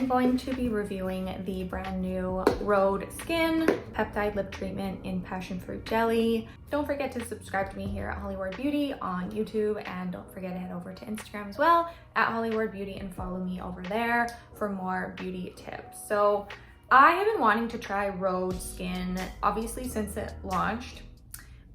going to be reviewing the brand new Rhode Skin Peptide Lip Treatment in Passion Fruit Jelly. Don't forget to subscribe to me here at Hollkward Beauty on YouTube, and don't forget to head over to Instagram as well at Hollkward Beauty and follow me over there for more beauty tips. So I have been wanting to try Rhode Skin, obviously since it launched,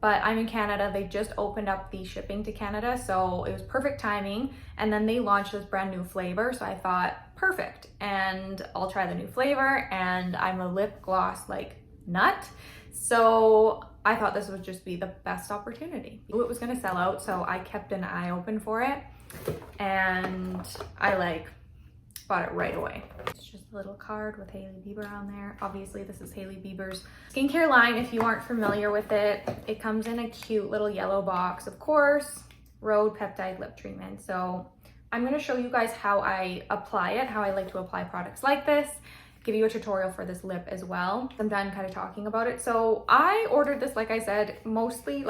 but I'm in Canada. They just opened up the shipping to Canada, so it was perfect timing. And then they launched this brand new flavor, so I thought, perfect. And I'll try the new flavor, and I'm a lip gloss like nut. So I thought this would just be the best opportunity. It was gonna sell out, so I kept an eye open for it. And I bought it right away. It's just a little card with Hailey Bieber on there. Obviously this is Hailey Bieber's skincare line. If you aren't familiar with it, it comes in a cute little yellow box. Of course, Rhode Peptide Lip Treatment. So I'm gonna show you guys how I apply it, how I like to apply products like this, give you a tutorial for this lip as well. I'm done kind of talking about it. So I ordered this, like I said, mostly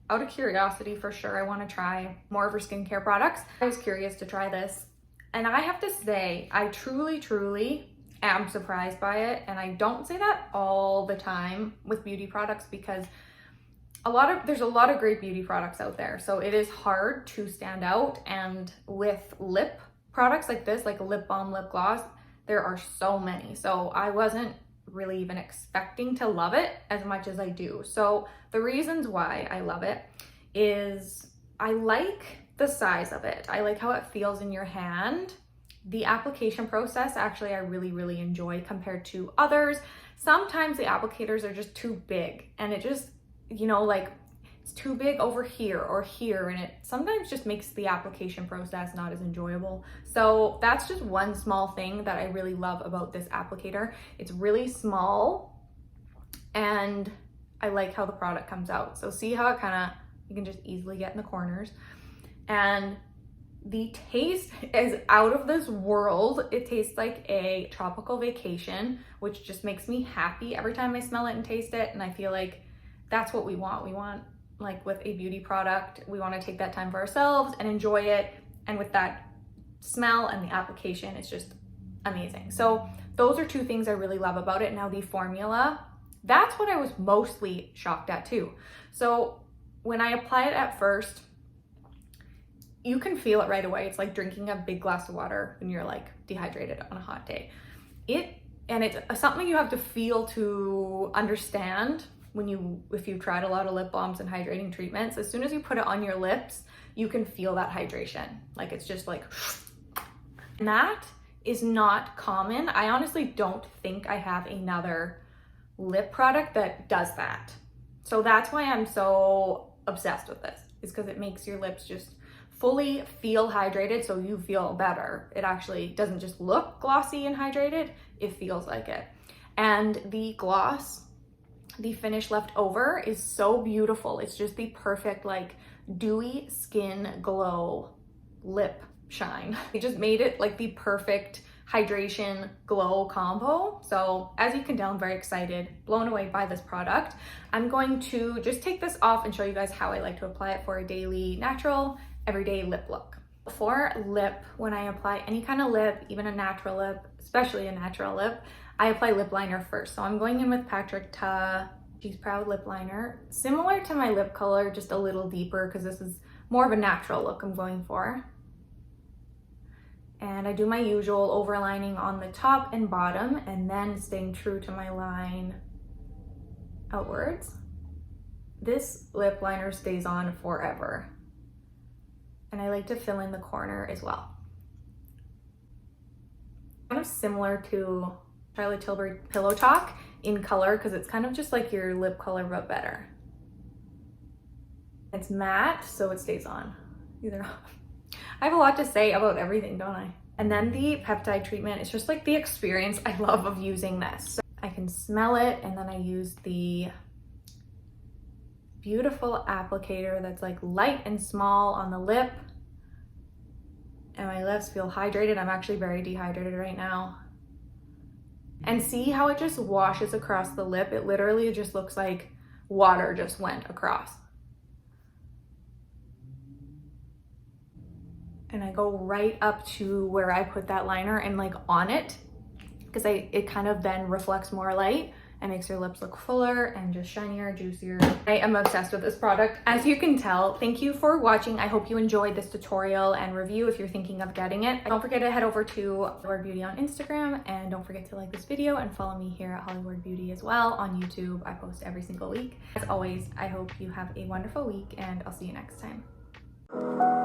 out of curiosity for sure. I wanna try more of her skincare products. I was curious to try this. And I have to say, I truly am surprised by it. And I don't say that all the time with beauty products, because there's a lot of great beauty products out there. So it is hard to stand out. And with lip products like this, like a lip balm, lip gloss, there are so many. So I wasn't really even expecting to love it as much as I do. So the reasons why I love it is I like the size of it. I like how it feels in your hand. The application process, actually, I really enjoy compared to others. Sometimes the applicators are just too big, and it just, it's too big over here or here, and it sometimes just makes the application process not as enjoyable. So that's just one small thing that I really love about this applicator. It's really small, and I like how the product comes out. So see how it you can just easily get in the corners. And the taste is out of this world. It tastes like a tropical vacation, which just makes me happy every time I smell it and taste it. And I feel like that's what we want. We want, with a beauty product, we want to take that time for ourselves and enjoy it. And with that smell and the application, it's just amazing. So those are two things I really love about it. Now the formula, that's what I was mostly shocked at too. So when I apply it at first, you can feel it right away. It's like drinking a big glass of water when you're dehydrated on a hot day. And it's something you have to feel to understand if you've tried a lot of lip balms and hydrating treatments. As soon as you put it on your lips, you can feel that hydration. It's just and that is not common. I honestly don't think I have another lip product that does that. So that's why I'm so obsessed with this, is because it makes your lips just fully feel hydrated, so you feel better. It actually doesn't just look glossy and hydrated, it feels like it. And the gloss, the finish left over, is so beautiful. It's just the perfect dewy skin glow lip shine. They just made it the perfect hydration glow combo. So as you can tell, I'm very excited, blown away by this product. I'm going to just take this off and show you guys how I like to apply it for a daily natural everyday lip look. For lip, when I apply any kind of lip, even a natural lip, especially a natural lip, I apply lip liner first. So I'm going in with Patrick Ta She's Proud lip liner, similar to my lip color, just a little deeper, because this is more of a natural look I'm going for. And I do my usual overlining on the top and bottom, and then staying true to my line outwards. This lip liner stays on forever. And I like to fill in the corner as well. Kind of similar to Charlotte Tilbury Pillow Talk in color, because it's kind of just like your lip color but better. It's matte, so it stays on. I have a lot to say about everything, don't I? And then the peptide treatment, it's just the experience I love of using this. So I can smell it, and then I use the beautiful applicator that's light and small on the lip, and my lips feel hydrated. I'm actually very dehydrated right now. And see how it just washes across the lip? It literally just looks like water just went across. And I go right up to where I put that liner and on it. because it kind of then reflects more light and makes your lips look fuller and just shinier, juicier. I am obsessed with this product, as you can tell. Thank you for watching. I hope you enjoyed this tutorial and review if you're thinking of getting it. Don't forget to head over to Hollyward Beauty on Instagram, and don't forget to like this video and follow me here at Hollyward Beauty as well on YouTube. I post every single week. As always, I hope you have a wonderful week, and I'll see you next time.